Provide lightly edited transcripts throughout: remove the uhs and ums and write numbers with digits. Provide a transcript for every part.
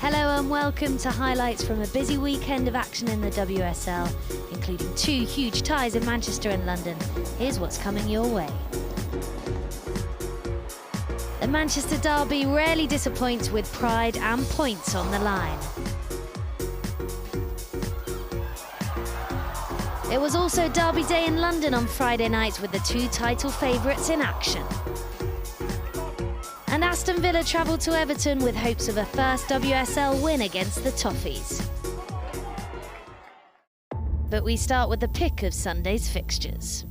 Hello and welcome to highlights from a busy weekend of action in the WSL, including two huge ties in Manchester and London. Here's what's coming your way. The Manchester derby rarely disappoints with pride and points on the line. It was also derby day in London on Friday night with the two title favourites in action. And Aston Villa travelled to Everton with hopes of a first WSL win against the Toffees. But we start with the pick of Sunday's fixtures.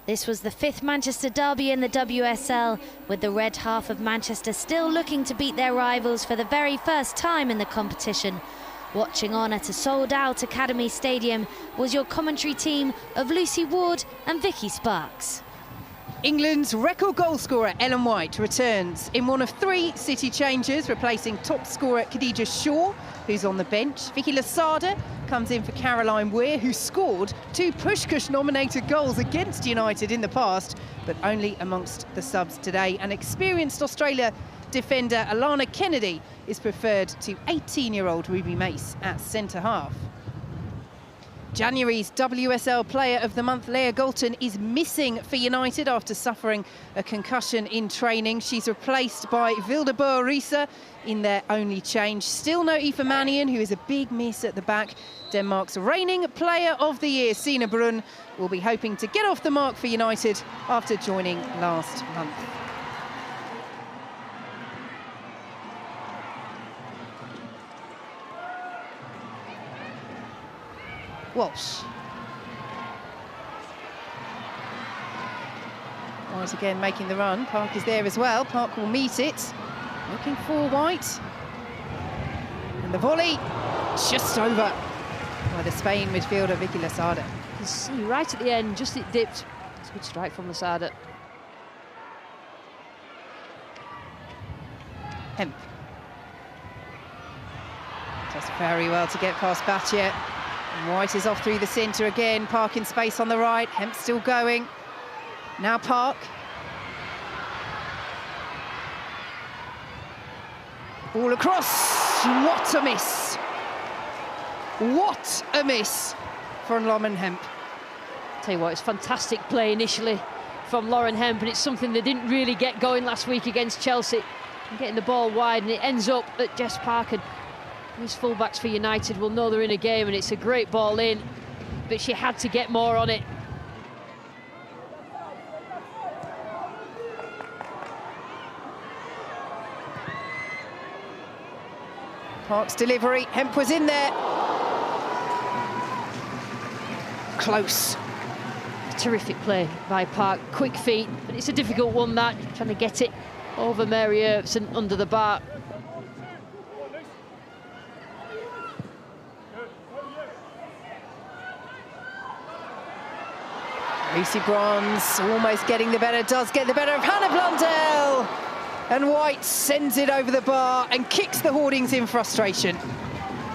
This was the fifth Manchester derby in the WSL, with the red half of Manchester still looking to beat their rivals for the very first time in the competition. Watching on at a sold-out Academy Stadium was your commentary team of Lucy Ward and Vicky Sparks. England's record goalscorer Ellen White returns in one of three City changes, replacing top scorer Khadija Shaw, who's on the bench. Vicky Losada comes in for Caroline Weir, who scored two Puskás-nominated goals against United in the past, but only amongst the subs today. And experienced Australia defender Alana Kennedy is preferred to 18-year-old Ruby Mace at centre-half. January's WSL Player of the Month, Leah Galton, is missing for United after suffering a concussion in training. She's replaced by Vilde Boerissa in their only change. Still no Aoife Mannion, who is a big miss at the back. Denmark's reigning Player of the Year, Sina Brun, will be hoping to get off the mark for United after joining last month. Walsh. White again making the run. Park is there as well. Park will meet it. Looking for White. And the volley just over by the Spain midfielder Vicky Losada. You can see right at the end, just it dipped. It's a good strike from Losada. Hemp. Does very well to get past Battier. And White is off through the centre again. Park in space on the right. Hemp still going. Now Park. Ball across. What a miss. What a miss from Lauren Hemp. Tell you what, it's fantastic play initially from Lauren Hemp, and it's something they didn't really get going last week against Chelsea. Getting the ball wide, and it ends up at Jess Park. And these fullbacks for United will know they're in a game, and it's a great ball in, but she had to get more on it. Park's delivery, Hemp was in there. Close. Terrific play by Park, quick feet, but it's a difficult one, that, trying to get it over Mary Earps and under the bar. Lucy Bronze almost getting the better, does get the better of Hannah Blundell. And White sends it over the bar and kicks the hoardings in frustration.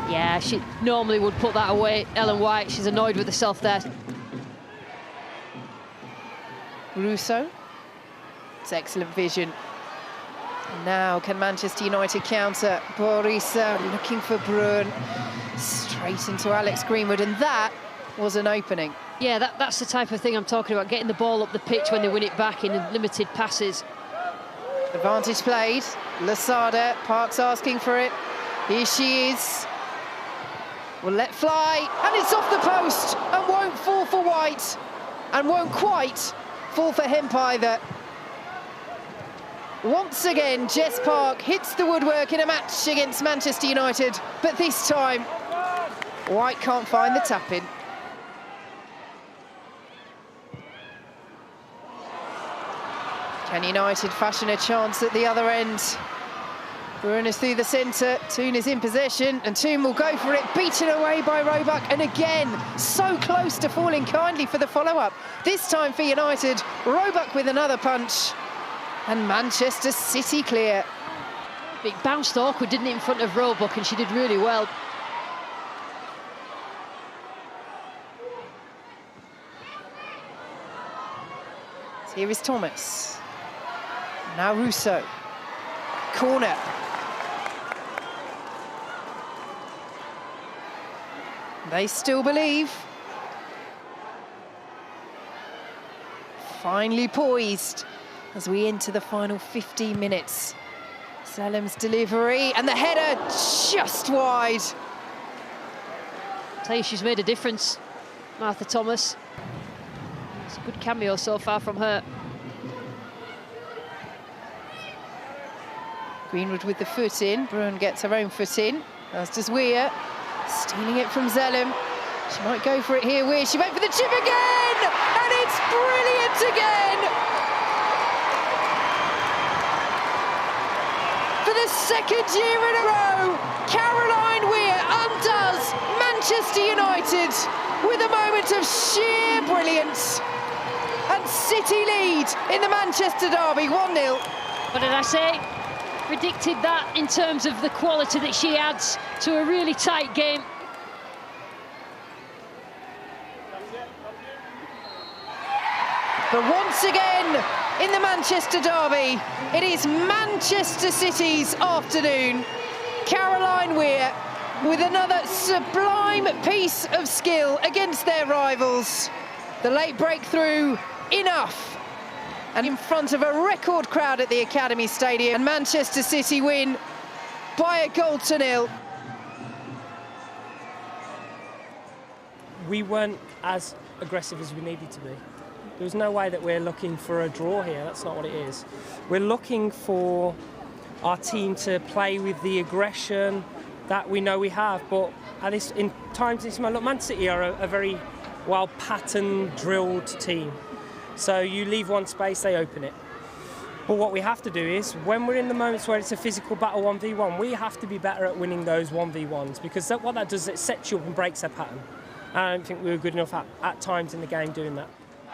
Yeah, she normally would put that away, Ellen White. She's annoyed with herself there. Russo. It's excellent vision. And now can Manchester United counter? Boerissa looking for Brun. Straight into Alex Greenwood, and that was an opening. Yeah, that's the type of thing I'm talking about, getting the ball up the pitch when they win it back in limited passes. Advantage played. Losada, Park's asking for it. Here she is. Will let fly, and it's off the post, and won't fall for White, and won't quite fall for Hemp either. Once again, Jess Park hits the woodwork in a match against Manchester United, but this time, White can't find the tap-in. Can United fashion a chance at the other end? Bruin is through the centre, Toon is in possession, and Toon will go for it, beaten away by Roebuck, and again, so close to falling kindly for the follow-up. This time for United, Roebuck with another punch, and Manchester City clear. It bounced awkward, didn't it, in front of Roebuck, and she did really well. Here is Thomas. Now Russo. Corner. They still believe. Finally poised as we enter the final 15 minutes. Salem's delivery and the header just wide. I'll tell you, she's made a difference, Martha Thomas. It's a good cameo so far from her. Greenwood with the foot in. Bruin gets her own foot in, as does Weir. Stealing it from Zellem. She might go for it here, Weir. She went for the chip again! And it's brilliant again! For the second year in a row, Caroline Weir undoes Manchester United with a moment of sheer brilliance. And City lead in the Manchester derby, 1-0. What did I say? Predicted that in terms of the quality that she adds to a really tight game. But once again, in the Manchester derby, it is Manchester City's afternoon. Caroline Weir with another sublime piece of skill against their rivals. The late breakthrough, enough. And in front of a record crowd at the Academy Stadium, and Manchester City win by a goal to nil. We weren't as aggressive as we needed to be. There was no way that we're looking for a draw here. That's not what it is. We're looking for our team to play with the aggression that we know we have. But at this, in times this moment, look, Man City are a very well patterned, drilled team. So you leave one space, they open it. But what we have to do is, when we're in the moments where it's a physical battle 1v1, we have to be better at winning those 1v1s, because what that does is it sets you up and breaks their pattern. And I don't think we were good enough at times in the game doing that.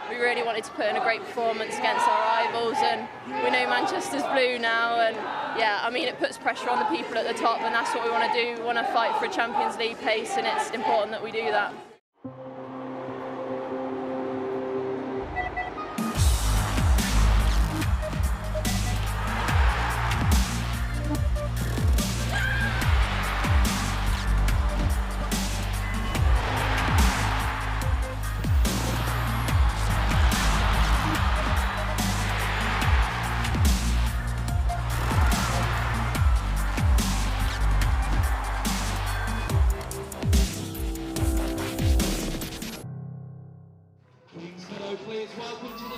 We really wanted to put in a great performance against our rivals, and we know Manchester's blue now, and yeah, I mean, it puts pressure on the people at the top, and that's what we want to do. We want to fight for a Champions League place, and it's important that we do that.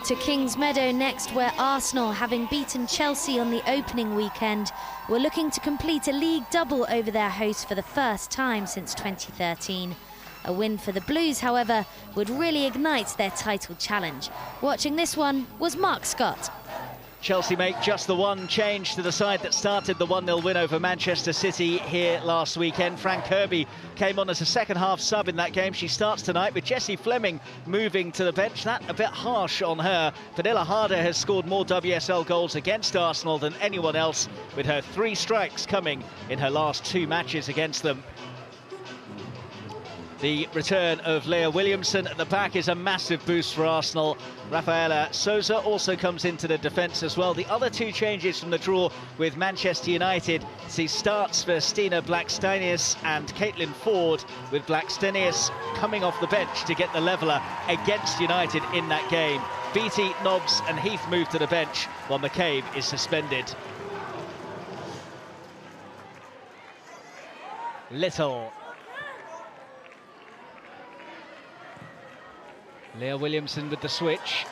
To Kings Meadow next, where Arsenal, having beaten Chelsea on the opening weekend, were looking to complete a league double over their hosts for the first time since 2013. A win for the Blues, however, would really ignite their title challenge. Watching this one was Mark Scott. Chelsea make just the one change to the side that started the 1-0 win over Manchester City here last weekend. Fran Kirby came on as a second-half sub in that game. She starts tonight with Jessie Fleming moving to the bench. That a bit harsh on her. Vanilla Harder has scored more WSL goals against Arsenal than anyone else, with her 3 strikes coming in her last 2 matches against them. The return of Leah Williamson at the back is a massive boost for Arsenal. Rafaela Souza also comes into the defence as well. The other 2 changes from the draw with Manchester United see starts for Stina Blackstenius and Caitlin Ford, with Blackstenius coming off the bench to get the leveller against United in that game. Beattie, Nobbs and Heath move to the bench while McCabe is suspended. Little. Leah Williamson with the switch.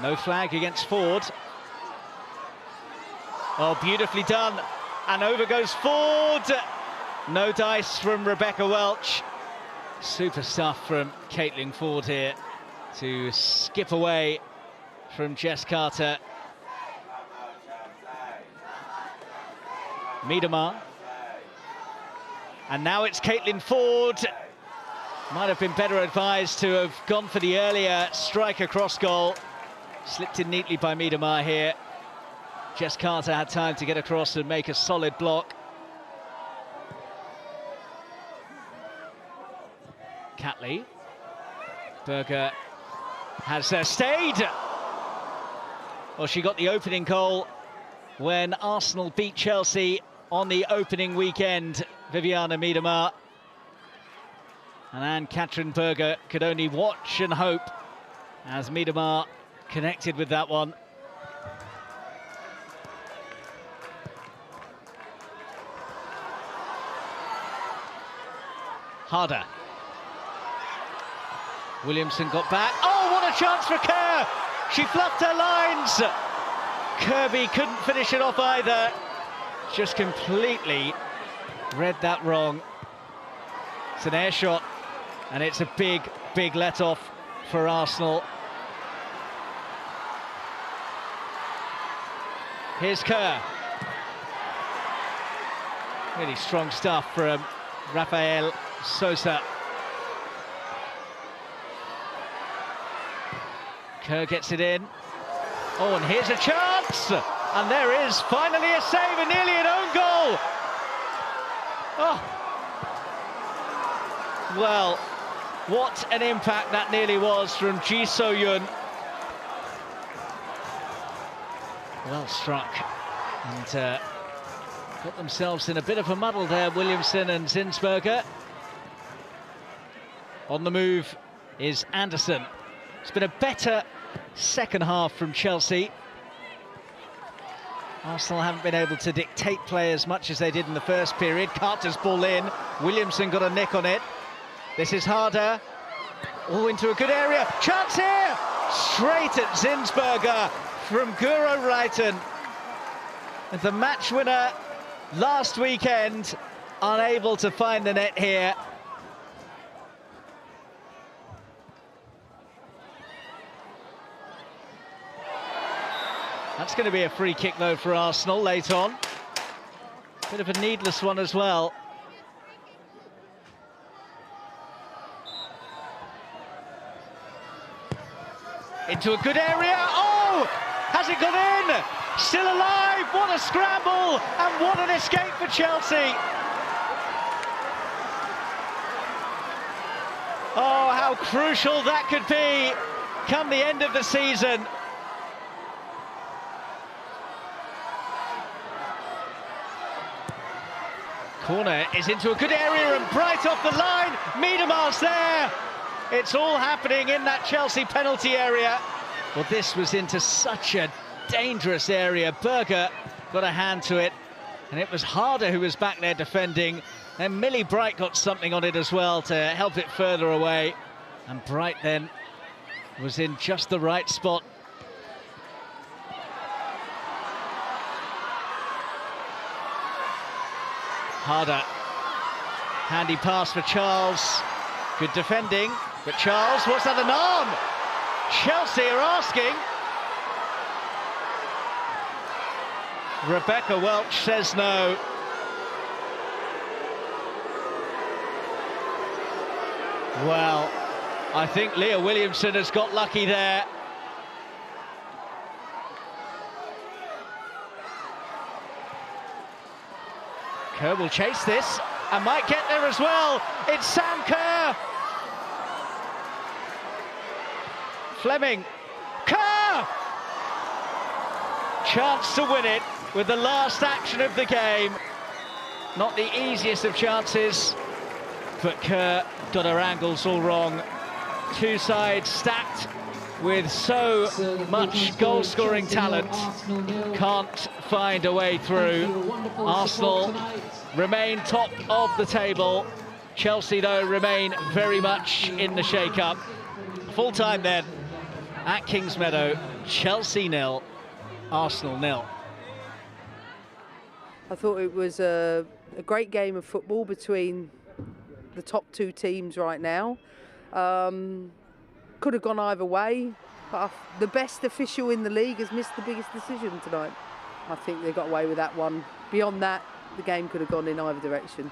No flag against Ford. Oh, beautifully done. And over goes Ford. No dice from Rebecca Welch. Super stuff from Caitlin Ford here to skip away from Jess Carter. Miedema. And now it's Caitlin Ford. Might have been better advised to have gone for the earlier strike across goal. Slipped in neatly by Miedema here. Jess Carter had time to get across and make a solid block. Catley. Berger has stayed. Well, she got the opening goal when Arsenal beat Chelsea on the opening weekend, Viviana Miedema. And Anne-Katrin Berger could only watch and hope as Miedema connected with that one. Harder. Williamson got back. Oh, what a chance for Kerr! She fluffed her lines. Kirby couldn't finish it off either. Just completely read that wrong. It's an air shot, and it's a big, big let-off for Arsenal. Here's Kerr. Really strong stuff from Rafael Sosa. Kerr gets it in. Oh, and here's a chance! And there is finally a save and nearly an own goal! Oh! Well, what an impact that nearly was from Ji So-yun. Well struck. And got themselves in a bit of a muddle there, Williamson and Zinsberger. On the move is Anderson. It's been a better second half from Chelsea. Arsenal haven't been able to dictate play as much as they did in the first period. Carter's ball in. Williamson got a nick on it. This is Harder. Oh, into a good area. Chance here! Straight at Zinsberger from Guro Reiten. And the match winner last weekend, unable to find the net here. That's going to be a free kick, though, for Arsenal late on. Bit of a needless one as well. Into a good area. Oh! Has it gone in? Still alive. What a scramble. And what an escape for Chelsea. Oh, how crucial that could be come the end of the season. Corner is into a good area and bright off the line. Miedema's there. It's all happening in that Chelsea penalty area. Well, this was into such a dangerous area. Berger got a hand to it, and it was Harder who was back there defending. Then Millie Bright got something on it as well to help it further away. And Bright then was in just the right spot. Harder. Handy pass for Charles. Good defending. But Charles, was that an arm? Chelsea are asking. Rebecca Welch says no. Well, I think Leah Williamson has got lucky there. Kerr will chase this and might get there as well. It's Sam Kerr. Fleming. Kerr! Chance to win it with the last action of the game. Not the easiest of chances, but Kerr got her angles all wrong. Two sides stacked with so much goal-scoring talent, can't find a way through. Arsenal remain top of the table. Chelsea, though, remain very much in the shake-up. Full-time then at Kingsmeadow, Chelsea 0, Arsenal 0. I thought it was a great game of football between the top two teams right now. Could have gone either way, but the best official in the league has missed the biggest decision tonight. I think they got away with that one. Beyond that, the game could have gone in either direction.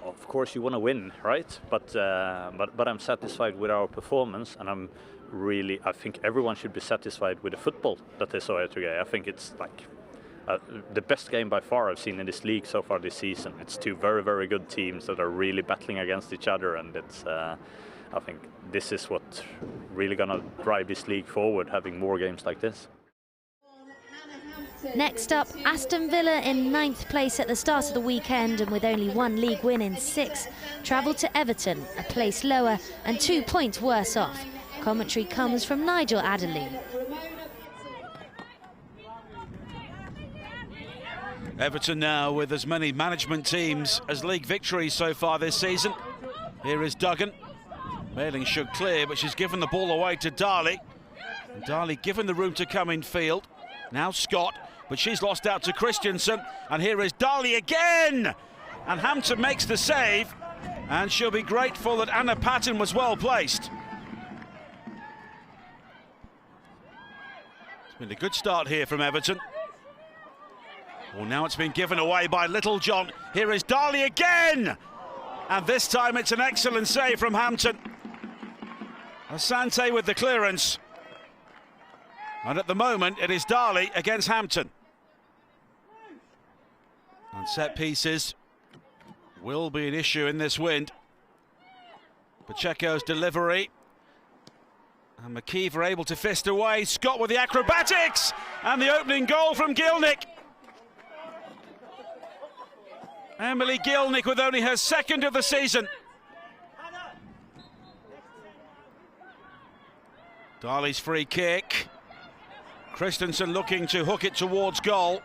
Of course, you want to win, right? But I'm satisfied with our performance, and I think everyone should be satisfied with the football that they saw here today. I think it's like the best game by far I've seen in this league so far this season. It's two very, very good teams that are really battling against each other, and it's. I think this is what really gonna drive this league forward, having more games like this. Next up, Aston Villa in 9th place at the start of the weekend, and with only 1 league win in 6, travelled to Everton, a place lower and 2 points worse off. Commentary comes from Nigel Adderley. Everton now with as many management teams as league victories so far this season. Here is Duggan. Mailing should clear, but she's given the ball away to Darley. And Darley given the room to come in field. Now Scott, but she's lost out to Christensen. And here is Darley again! And Hampton makes the save. And she'll be grateful that Anna Patton was well placed. It's been a good start here from Everton. Well, now it's been given away by Littlejohn. Here is Darley again! And this time it's an excellent save from Hampton. Asante with the clearance. And at the moment it is Darley against Hampton. And set pieces will be an issue in this wind. Pacheco's delivery. And McKeever able to fist away. Scott with the acrobatics! And the opening goal from Gilnick. Emily Gilnick with only her 2nd of the season. Darley's free kick. Christensen looking to hook it towards goal.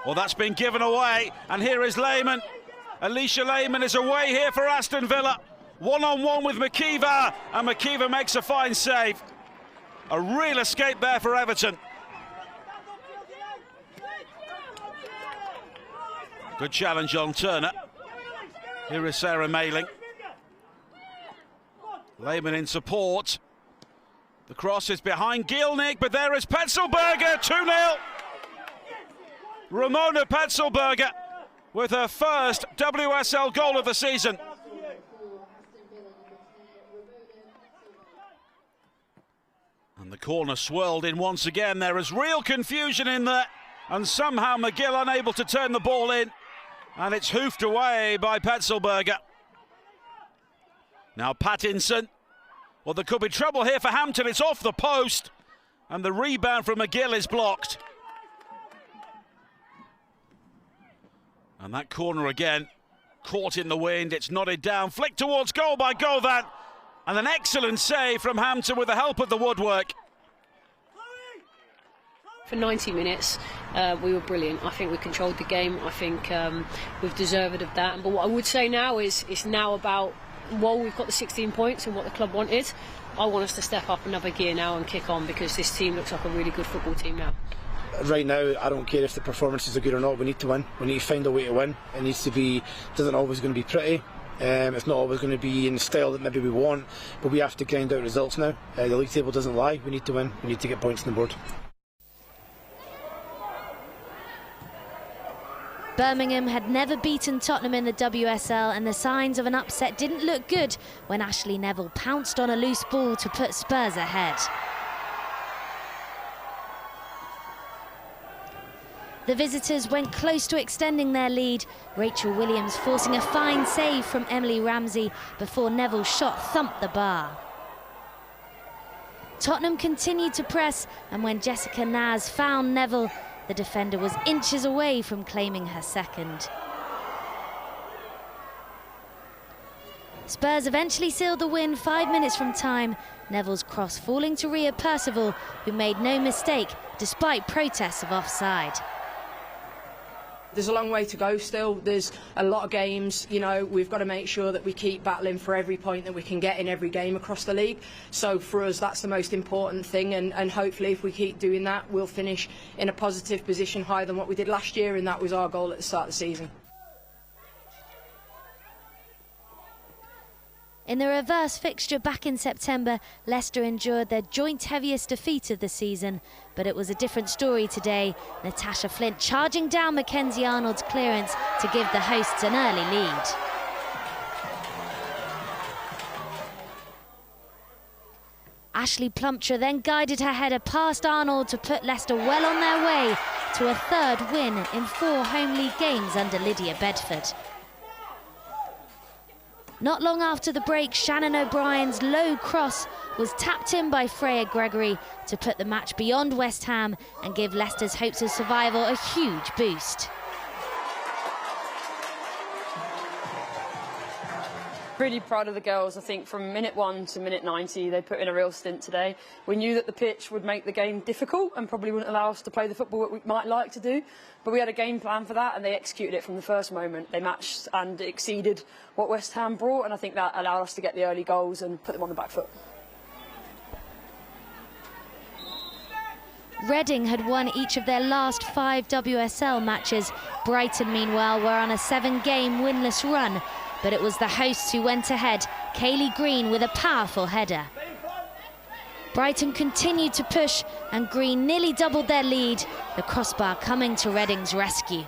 Well, that's been given away, and here is Lehman. Alicia Lehman is away here for Aston Villa. 1-on-1 with McKeever, and McKeever makes a fine save. A real escape there for Everton. Good challenge on Turner. Here is Sarah Mailing. Lehman in support. The cross is behind Gilnick, but there is Petzelberger, 2-0. Ramona Petzelberger with her first WSL goal of the season. And the corner swirled in once again. There is real confusion in there, and somehow McGill unable to turn the ball in, and it's hoofed away by Petzelberger. Now Pattinson. Well, there could be trouble here for Hampton. It's off the post, and the rebound from McGill is blocked. And that corner again, caught in the wind. It's nodded down, flicked towards goal by Govan, and an excellent save from Hampton with the help of the woodwork. For 90 minutes, we were brilliant. I think we controlled the game. I think we've deserved of that. But what I would say now is it's now about, while we've got the 16 points and what the club wanted, I want us to step up another gear now and kick on, because this team looks like a really good football team now. Right now, I don't care if the performances are good or not. We need to win. We need to find a way to win. It needs to be, doesn't always going to be pretty. It's not always going to be in the style that maybe we want, but we have to grind out results now. The league table doesn't lie. We need to win. We need to get points on the board. Birmingham had never beaten Tottenham in the WSL, and the signs of an upset didn't look good when Ashley Neville pounced on a loose ball to put Spurs ahead. The visitors went close to extending their lead, Rachel Williams forcing a fine save from Emily Ramsey before Neville's shot thumped the bar. Tottenham continued to press, and when Jessica Naz found Neville, the defender was inches away from claiming her second. Spurs eventually sealed the win 5 minutes from time, Neville's cross falling to Rhea Percival, who made no mistake despite protests of offside. There's a long way to go still. There's a lot of games, you know, we've got to make sure that we keep battling for every point that we can get in every game across the league. So for us, that's the most important thing, and hopefully if we keep doing that, we'll finish in a positive position higher than what we did last year, and that was our goal at the start of the season. In the reverse fixture back in September, Leicester endured their joint heaviest defeat of the season, but it was a different story today. Natasha Flint charging down Mackenzie Arnold's clearance to give the hosts an early lead. Ashley Plumptre then guided her header past Arnold to put Leicester well on their way to a third win in 4 home league games under Lydia Bedford. Not long after the break, Shannon O'Brien's low cross was tapped in by Freya Gregory to put the match beyond West Ham and give Leicester's hopes of survival a huge boost. Really proud of the girls. I think from minute 1 to minute 90 they put in a real stint today. We knew that the pitch would make the game difficult and probably wouldn't allow us to play the football that we might like to do, but we had a game plan for that and they executed it from the first moment. They matched and exceeded what West Ham brought, and I think that allowed us to get the early goals and put them on the back foot. Reading had won each of their last 5 WSL matches. Brighton, meanwhile, were on a 7-game winless run, but it was the hosts who went ahead, Kaylee Green with a powerful header. Brighton continued to push and Green nearly doubled their lead, the crossbar coming to Reading's rescue.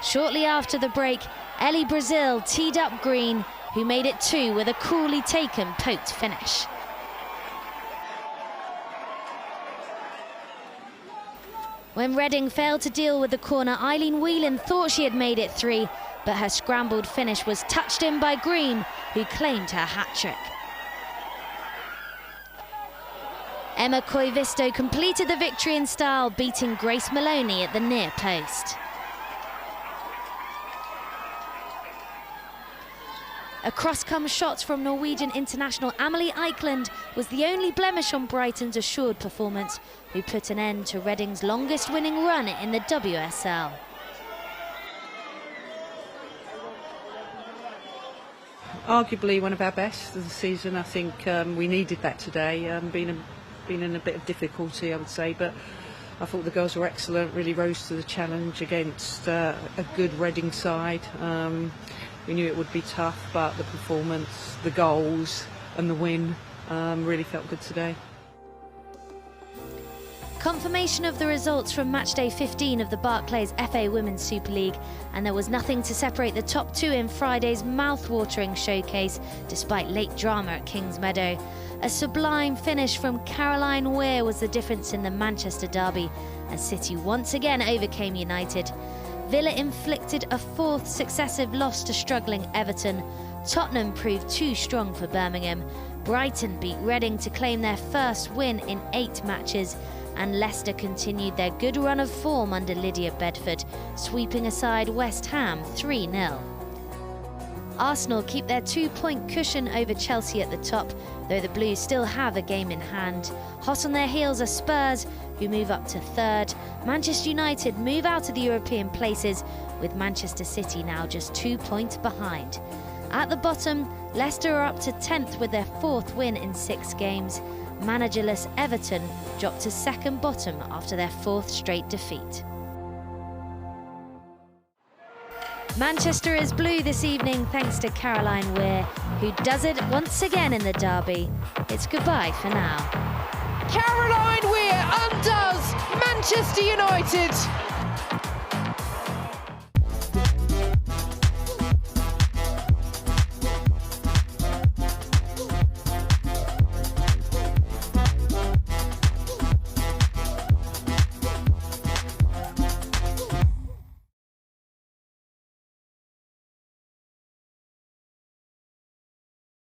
Shortly after the break, Ellie Brazil teed up Green, who made it 2 with a coolly taken poked finish. When Reading failed to deal with the corner, Eileen Whelan thought she had made it 3, but her scrambled finish was touched in by Green, who claimed her hat-trick. Emma Koivisto completed the victory in style, beating Grace Maloney at the near post. Across come shots from Norwegian international Amelie Eikeland was the only blemish on Brighton's assured performance, who put an end to Reading's longest winning run in the WSL. Arguably one of our best of the season. I think we needed that today, been in a bit of difficulty, I would say, but I thought the girls were excellent, really rose to the challenge against a good Reading side. We knew it would be tough, but the performance, the goals and the win really felt good today. Confirmation of the results from matchday 15 of the Barclays FA Women's Super League, and there was nothing to separate the top 2 in Friday's mouth-watering showcase, despite late drama at Kings Meadow. A sublime finish from Caroline Weir was the difference in the Manchester derby, as City once again overcame United. Villa inflicted a 4th successive loss to struggling Everton. Tottenham proved too strong for Birmingham. Brighton beat Reading to claim their first win in 8 matches. And Leicester continued their good run of form under Lydia Bedford, sweeping aside West Ham 3-0. Arsenal keep their 2-point cushion over Chelsea at the top, though the Blues still have a game in hand. Hot on their heels are Spurs, who move up to 3rd. Manchester United move out of the European places, with Manchester City now just 2 points behind. At the bottom, Leicester are up to 10th with their 4th win in 6 games. Managerless Everton dropped to 2nd bottom after their 4th straight defeat. Manchester is blue this evening thanks to Caroline Weir, who does it once again in the derby. It's goodbye for now. Caroline Weir undoes Manchester United.